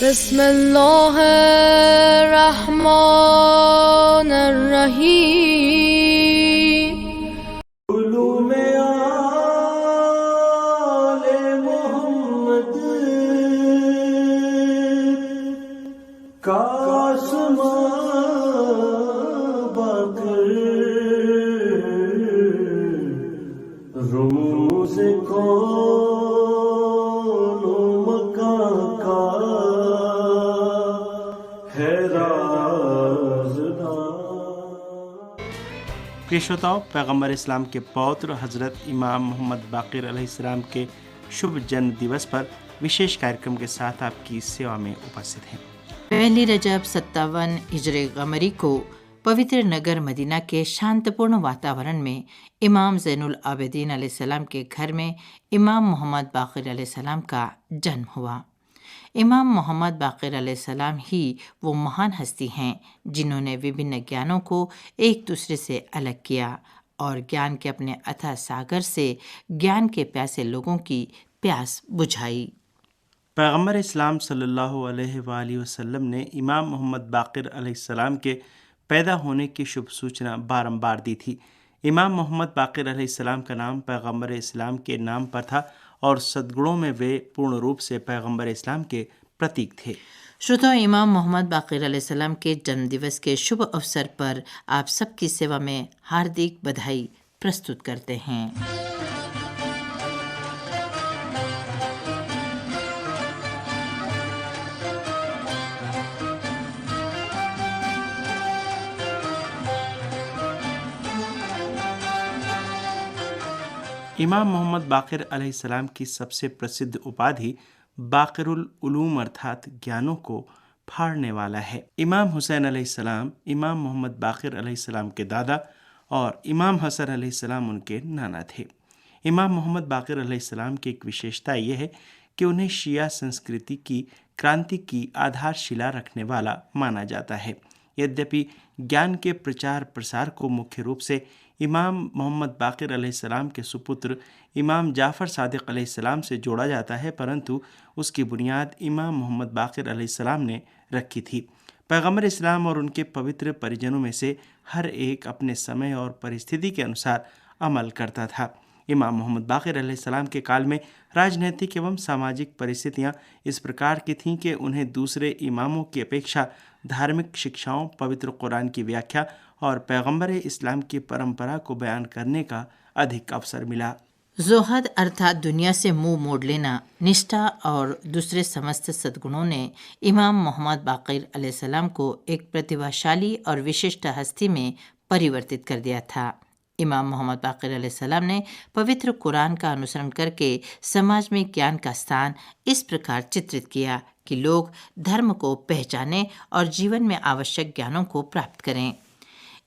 बिस्मिल्लाहिर्रहमानिर्रहीम। उलूमे आले मोहम्मद कासमा बकर रूज़ कौनो मकां का है राज़दार। प्रिय श्रोताओं, पैगम्बर इस्लाम के पौत्र हज़रत इमाम मोहम्मद बाक़िर अलैहिस्सलाम के शुभ जन्म दिवस पर विशेष कार्यक्रम के साथ आपकी सेवा में उपस्थित हैं। पहली रजब 57 हिजरे कमरी को पवित्र नगर मदीना के शांतपूर्ण वातावरण में इमाम ज़ैनुल आबिदीन अलैहिस्सलाम के घर में इमाम मोहम्मद बाक़िर अलैहिस्सलाम का जन्म हुआ। इमाम मोहम्मद बाक़िर अलैहिस्सलाम ही वो महान हस्ती हैं जिन्होंने विभिन्न ज्ञानों को एक दूसरे से अलग किया और ज्ञान के अपने अथाह सागर से ज्ञान के प्यासे लोगों की प्यास बुझाई। पैगम्बर इस्लाम सल्लल्लाहु अलैहि वसल्लम ने इमाम मोहम्मद बाक़िर अलैहिस्सलाम के पैदा होने की शुभ सूचना बारंबार दी थी। इमाम मोहम्मद बाक़िर अलैहिस्सलाम का नाम पैगम्बर इस्लाम के नाम पर था और सद्गुणों में वे पूर्ण रूप से पैगम्बर इस्लाम के प्रतीक थे। श्रोताओं, इमाम मोहम्मद बाक़िर अलैहिस्सलाम के जन्मदिवस के शुभ अवसर पर आप सबकी सेवा में हार्दिक बधाई प्रस्तुत करते हैं। इमाम मोहम्मद बाक़िर अलैहिस्सलाम की सबसे प्रसिद्ध उपाधि बाक़िरुल उलूम अर्थात ज्ञानों को फाड़ने वाला है। इमाम हुसैन अलैहिस्सलाम इमाम मोहम्मद बाक़िर अलैहिस्सलाम के दादा और इमाम हसन अलैहिस्सलाम उनके नाना थे। इमाम मोहम्मद बाक़िर अलैहिस्सलाम की एक विशेषता यह है कि उन्हें शिया संस्कृति की क्रांति की आधारशिला रखने वाला माना जाता है। यद्यपि ज्ञान के प्रचार प्रसार को मुख्य रूप से इमाम मोहम्मद बाक़िर अलैहिस्सलाम के सुपुत्र इमाम जाफ़र सादिक़ अलैहिस्सलाम से जोड़ा जाता है, परंतु उसकी बुनियाद इमाम मोहम्मद बाक़िर अलैहिस्सलाम ने रखी थी। पैगम्बर इस्लाम और उनके पवित्र परिजनों में से हर एक अपने समय और परिस्थिति के अनुसार अमल करता था। इमाम मोहम्मद बाक़िर अलैहिस्सलाम के काल में राजनैतिक एवं सामाजिक परिस्थितियाँ इस प्रकार की थीं कि उन्हें दूसरे इमामों की अपेक्षा धार्मिक शिक्षाओं, पवित्र कुरान की व्याख्या और पैगम्बर इस्लाम की परंपरा को बयान करने का अधिक अवसर मिला। ज़ुहद अर्थात दुनिया से मुंह मोड़ लेना, निष्ठा और दूसरे समस्त सद्गुणों ने इमाम मोहम्मद बाक़िर अलैहिस्सलाम को एक प्रतिभाशाली और विशिष्ट हस्ती में परिवर्तित कर दिया था। इमाम मोहम्मद बाक़िर अलैहिस्सलाम ने पवित्र कुरान का अनुसरण करके समाज में ज्ञान का स्थान इस प्रकार चित्रित किया कि लोग धर्म को पहचानें और जीवन में आवश्यक ज्ञानों को प्राप्त करें।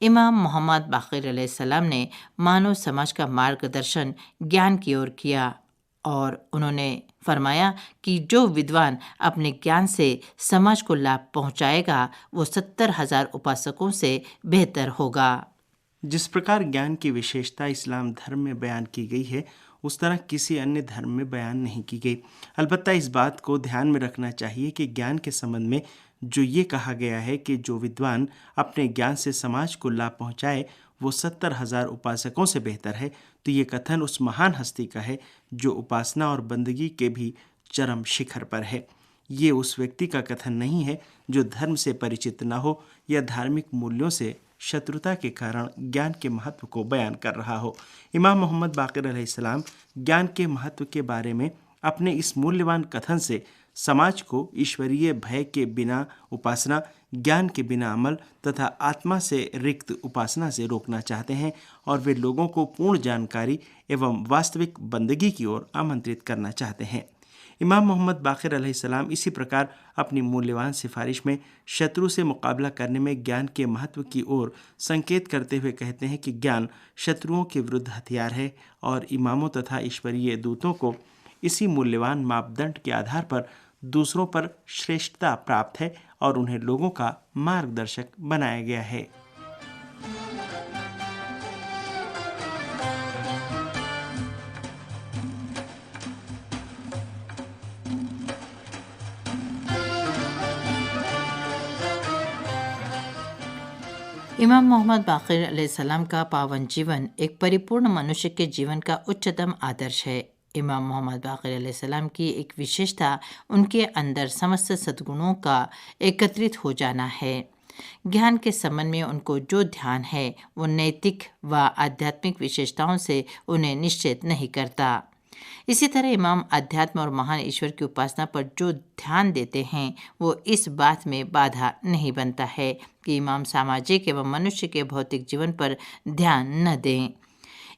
इमाम मोहम्मद बाक़िर अलैहिस्सलाम ने मानव समाज का मार्गदर्शन ज्ञान की ओर किया और उन्होंने फरमाया कि जो विद्वान अपने ज्ञान से समाज को लाभ पहुंचाएगा वो 70,000 उपासकों से बेहतर होगा। जिस प्रकार ज्ञान की विशेषता इस्लाम धर्म में बयान की गई है, उस तरह किसी अन्य धर्म में बयान नहीं की गई। अलबत्ता इस बात को ध्यान में रखना चाहिए कि ज्ञान के संबंध में जो ये कहा गया है कि जो विद्वान अपने ज्ञान से समाज को लाभ पहुंचाए वो 70,000 उपासकों से बेहतर है, तो ये कथन उस महान हस्ती का है जो उपासना और बंदगी के भी चरम शिखर पर है। ये उस व्यक्ति का कथन नहीं है जो धर्म से परिचित न हो या धार्मिक मूल्यों से शत्रुता के कारण ज्ञान के महत्व को बयान कर रहा हो। इमाम मोहम्मद बाक़िर अलैहिस्सलाम ज्ञान के महत्व के बारे में अपने इस मूल्यवान कथन से समाज को ईश्वरीय भय के बिना उपासना, ज्ञान के बिना अमल तथा आत्मा से रिक्त उपासना से रोकना चाहते हैं और वे लोगों को पूर्ण जानकारी एवं वास्तविक बंदगी की ओर आमंत्रित करना चाहते हैं। इमाम मोहम्मद बाक़िर अलैहिस्सलाम इसी प्रकार अपनी मूल्यवान सिफारिश में शत्रु से मुकाबला करने में ज्ञान के महत्व की ओर संकेत करते हुए कहते हैं कि ज्ञान शत्रुओं के विरुद्ध हथियार है और इमामों तथा ईश्वरीय दूतों को इसी मूल्यवान मापदंड के आधार पर दूसरों पर श्रेष्ठता प्राप्त है और उन्हें लोगों का मार्गदर्शक बनाया गया है। इमाम मोहम्मद बाक़िर अलैहिस्सलाम का पावन जीवन एक परिपूर्ण मनुष्य के जीवन का उच्चतम आदर्श है। इमाम मोहम्मद बाक़िर अलैहिस्सलाम की एक विशेषता उनके अंदर समस्त सद्गुणों का एकत्रित हो जाना है। ज्ञान के संबंध में उनको जो ध्यान है वो नैतिक व आध्यात्मिक विशेषताओं से उन्हें निश्चित नहीं करता। इसी तरह इमाम अध्यात्म और महान ईश्वर की उपासना पर जो ध्यान देते हैं वो इस बात में बाधा नहीं बनता है कि इमाम सामाजिक एवं मनुष्य के भौतिक जीवन पर ध्यान न दें।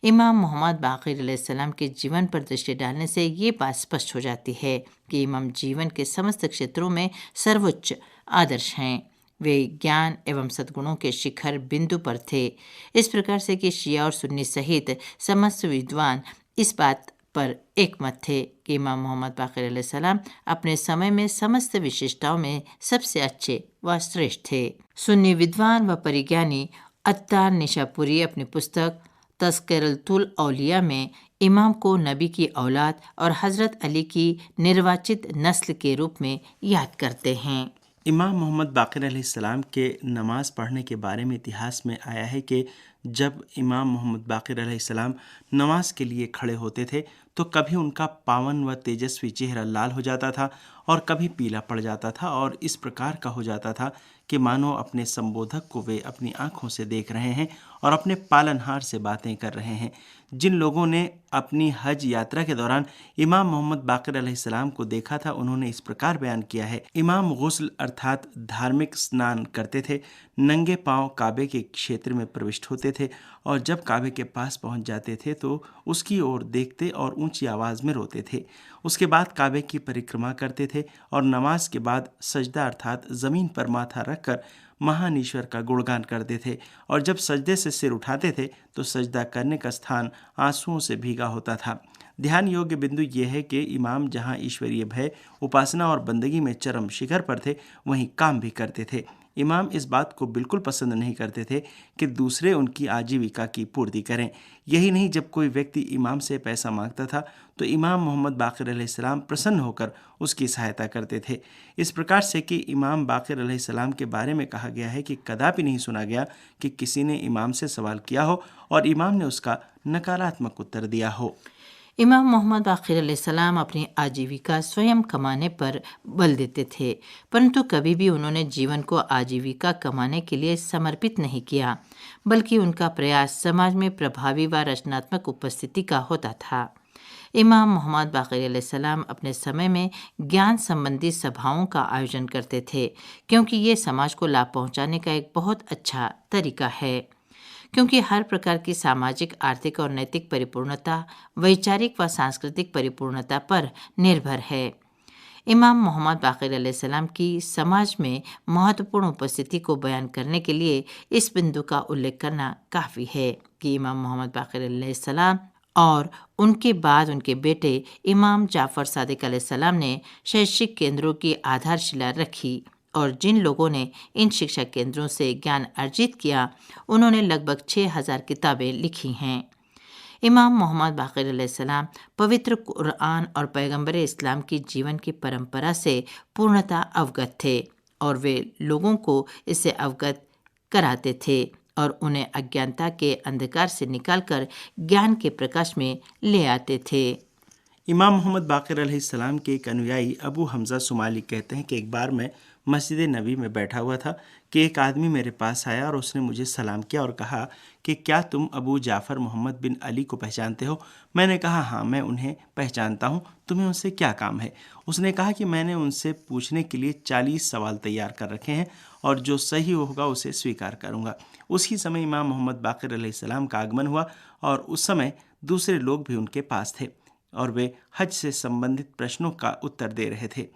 इमाम मोहम्मद बाक़िर अलैहिस्सलाम के जीवन पर दृष्टि डालने से ये बात स्पष्ट हो जाती है कि इमाम जीवन के समस्त क्षेत्रों में सर्वोच्च आदर्श हैं। वे ज्ञान एवं सद्गुणों के शिखर बिंदु पर थे, इस प्रकार से कि शिया और सुन्नी सहित समस्त विद्वान इस बात पर एक मत थे कि इमाम मोहम्मद बाक़िर अलैहिस्सलाम अपने समय में समस्त विशेषताओं में सबसे अच्छे व श्रेष्ठ थे। सुन्नी विद्वान व परिज्ञानी अत्तार निशापुरी अपनी पुस्तक तज़किरतुल औलिया में इमाम को नबी की औलाद और हज़रत अली की निर्वाचित नस्ल के रूप में याद करते हैं। इमाम मोहम्मद बाक़िर अलैहिस्सलाम के नमाज पढ़ने के बारे में इतिहास में आया है कि जब इमाम मोहम्मद बाक़िर अलैहिस्सलाम नमाज के लिए खड़े होते थे तो कभी उनका पावन व तेजस्वी चेहरा लाल हो जाता था और कभी पीला पड़ जाता था और इस प्रकार का हो जाता था कि मानो अपने संबोधक को वे अपनी आंखों से देख रहे हैं और अपने पालनहार से बातें कर रहे हैं। जिन लोगों ने अपनी हज यात्रा के दौरान इमाम मोहम्मद बाक़िर अलैहिस्सलाम को देखा था उन्होंने इस प्रकार बयान किया है। इमाम गुस्ल अर्थात धार्मिक स्नान करते थे, नंगे पांव काबे के क्षेत्र में प्रविष्ट होते थे और जब काबे के पास पहुंच जाते थे तो उसकी ओर देखते और ऊंची आवाज़ में रोते थे। उसके बाद काबे की परिक्रमा करते थे और नमाज के बाद सजदा अर्थात ज़मीन पर माथा रखकर महान ईश्वर का गुणगान करते थे और जब सजदे से सिर उठाते थे तो सजदा करने का स्थान आंसुओं से भीगा होता था। ध्यान योग्य बिंदु ये है कि इमाम जहाँ ईश्वरीय भय, उपासना और बंदगी में चरम शिखर पर थे वहीं काम भी करते थे। इमाम इस बात को बिल्कुल पसंद नहीं करते थे कि दूसरे उनकी आजीविका की पूर्ति करें। यही नहीं, जब कोई व्यक्ति इमाम से पैसा मांगता था तो इमाम मोहम्मद बाक़िर अलैहिस्सलाम प्रसन्न होकर उसकी सहायता करते थे। इस प्रकार से कि इमाम बाक़िर अलैहिस्सलाम के बारे में कहा गया है कि कदापि नहीं सुना गया कि किसी ने इमाम से सवाल किया हो और इमाम ने उसका नकारात्मक उत्तर दिया हो। इमाम मोहम्मद बाक़िर अलैहिस्सलाम अपनी आजीविका स्वयं कमाने पर बल देते थे, परंतु कभी भी उन्होंने जीवन को आजीविका कमाने के लिए समर्पित नहीं किया, बल्कि उनका प्रयास समाज में प्रभावी व रचनात्मक उपस्थिति का होता था। इमाम मोहम्मद बाक़िर अलैहिस्सलाम अपने समय में ज्ञान संबंधी सभाओं का आयोजन करते थे, क्योंकि ये समाज को लाभ पहुंचाने का एक बहुत अच्छा तरीका है। क्योंकि हर प्रकार की सामाजिक, आर्थिक और नैतिक परिपूर्णता वैचारिक व सांस्कृतिक परिपूर्णता पर निर्भर है। इमाम मोहम्मद बाक़िर अलैहिस्सलाम की समाज में महत्वपूर्ण उपस्थिति को बयान करने के लिए इस बिंदु का उल्लेख करना काफ़ी है कि इमाम मोहम्मद बाक़िर अलैहिस्सलाम और उनके बाद उनके बेटे इमाम जाफ़र सादिक अलैहिस्सलाम ने शैक्षिक केंद्रों की आधारशिला रखी और जिन लोगों ने इन शिक्षा केंद्रों से ज्ञान अर्जित किया उन्होंने लगभग 6000 किताबें लिखी हैं। इमाम मोहम्मद बाक़िर अलैहिस्सलाम पवित्र कुरान और पैगंबर इस्लाम की जीवन की परंपरा से पूर्णतः अवगत थे और वे लोगों को इससे अवगत कराते थे और उन्हें अज्ञानता के अंधकार से निकालकर ज्ञान के प्रकाश में ले आते थे। इमाम मोहम्मद बाक़िर अलैहिस्सलाम के एक अनुयायी अबू हमज़ा सुमाली कहते हैं कि एक बार मैं मस्जिद नबी में बैठा हुआ था कि एक आदमी मेरे पास आया और उसने मुझे सलाम किया और कहा कि क्या तुम अबू जाफ़र मोहम्मद बिन अली को पहचानते हो? मैंने कहा हाँ, मैं उन्हें पहचानता हूँ। तुम्हें उनसे क्या काम है? उसने कहा कि मैंने उनसे पूछने के लिए 40 सवाल तैयार कर रखे हैं और जो सही होगा उसे स्वीकार करूँगा। उसी समय इमाम मोहम्मद बाक़िर अलैहिस्सलाम का आगमन हुआ और उस समय दूसरे लोग भी उनके पास थे और वे हज से संबंधित प्रश्नों का उत्तर दे रहे थे।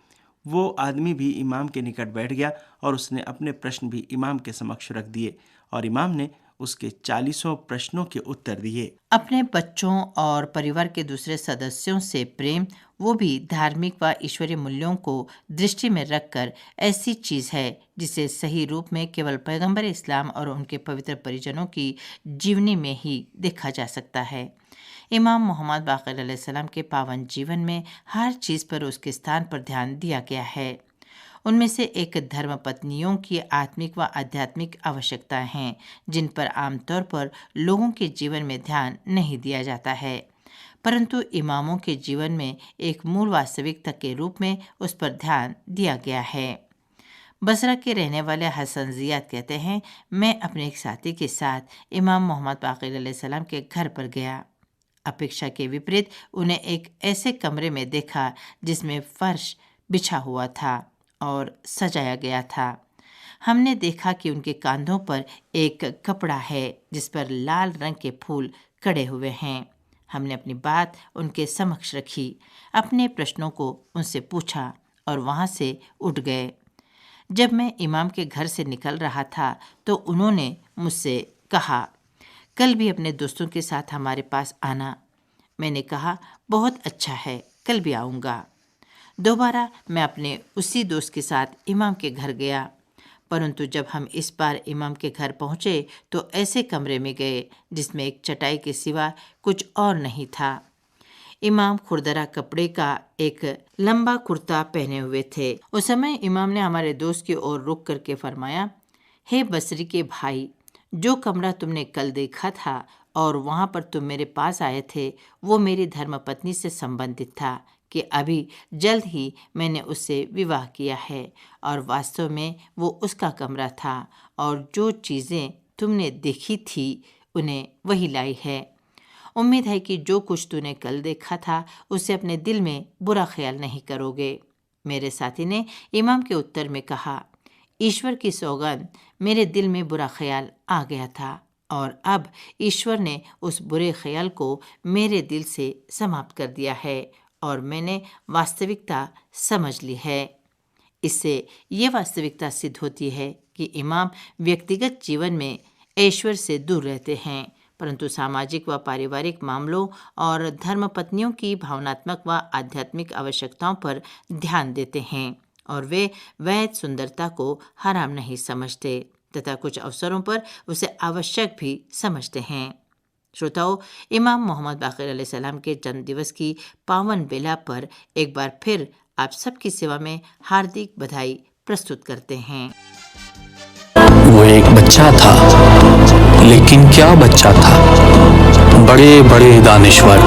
वो आदमी भी इमाम के निकट बैठ गया और उसने अपने प्रश्न भी इमाम के समक्ष रख दिए और इमाम ने उसके 40 प्रश्नों के उत्तर दिए। अपने बच्चों और परिवार के दूसरे सदस्यों से प्रेम, वो भी धार्मिक व ईश्वरीय मूल्यों को दृष्टि में रखकर, ऐसी चीज़ है जिसे सही रूप में केवल पैगंबर इस्लाम और उनके पवित्र परिजनों की जीवनी में ही देखा जा सकता है। इमाम मोहम्मद बाक़िर अलैहिस्सलाम के पावन जीवन में हर चीज़ पर उसके स्थान पर ध्यान दिया गया है। उनमें से एक धर्मपत्नियों की आत्मिक व आध्यात्मिक आवश्यकताएं हैं, जिन पर आमतौर पर लोगों के जीवन में ध्यान नहीं दिया जाता है, परंतु इमामों के जीवन में एक मूल वास्तविकता के रूप में उस पर ध्यान दिया गया है। बसरा के रहने वाले हसन जियाद कहते हैं, मैं अपने एक साथी के साथ इमाम मोहम्मद बाक़िर अलैहिस्सलाम के घर पर गया। अपेक्षा के विपरीत उन्हें एक ऐसे कमरे में देखा जिसमें फर्श बिछा हुआ था और सजाया गया था। हमने देखा कि उनके कांधों पर एक कपड़ा है जिस पर लाल रंग के फूल कड़े हुए हैं। हमने अपनी बात उनके समक्ष रखी, अपने प्रश्नों को उनसे पूछा और वहाँ से उठ गए। जब मैं इमाम के घर से निकल रहा था तो उन्होंने मुझसे कहा, कल भी अपने दोस्तों के साथ हमारे पास आना। मैंने कहा, बहुत अच्छा है, कल भी आऊँगा। दोबारा मैं अपने उसी दोस्त के साथ इमाम के घर गया, परंतु जब हम इस बार इमाम के घर पहुँचे तो ऐसे कमरे में गए जिसमें एक चटाई के सिवा कुछ और नहीं था। इमाम खुरदरा कपड़े का एक लंबा कुर्ता पहने हुए थे। उस समय इमाम ने हमारे दोस्त की ओर रुक करके फरमाया, हे बसरी के भाई, जो कमरा तुमने कल देखा था और वहाँ पर तुम मेरे पास आए थे, वो मेरी धर्मपत्नी से संबंधित था कि अभी जल्द ही मैंने उससे विवाह किया है और वास्तव में वो उसका कमरा था और जो चीज़ें तुमने देखी थी उन्हें वही लाई है। उम्मीद है कि जो कुछ तूने कल देखा था उससे अपने दिल में बुरा ख्याल नहीं करोगे। मेरे साथी ने इमाम के उत्तर में कहा, ईश्वर की सौगंध, मेरे दिल में बुरा ख्याल आ गया था और अब ईश्वर ने उस बुरे ख्याल को मेरे दिल से समाप्त कर दिया है और मैंने वास्तविकता समझ ली है। इससे ये वास्तविकता सिद्ध होती है कि इमाम व्यक्तिगत जीवन में ऐश्वर्य से दूर रहते हैं, परंतु सामाजिक व पारिवारिक मामलों और धर्मपत्नियों की भावनात्मक व आध्यात्मिक आवश्यकताओं पर ध्यान देते हैं और वे वैध सुंदरता को हराम नहीं समझते तथा कुछ अवसरों पर उसे आवश्यक भी समझते हैं। श्रोताओं, इमाम मोहम्मद बाक़िर अलैहिस्सलाम के जन्म दिवस की पावन बेला पर एक बार फिर आप सबकी सेवा में हार्दिक बधाई प्रस्तुत करते हैं। वो एक बच्चा था, लेकिन क्या बच्चा था। बड़े बड़े दानिश्वर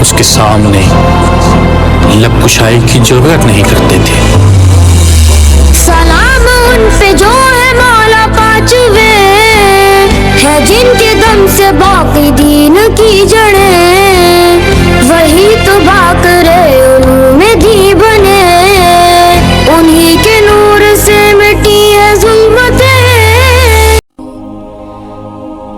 उसके सामने लब कुशाई की जरूरत नहीं करते थे। सलाम उन पे जो है मौला पांचवे, है जिनके दम से बाकी दीन की जड़ें, वही तो बाकरे उलूम दी बने, उन्हीं के नूर से मिटी है जुल्मतें।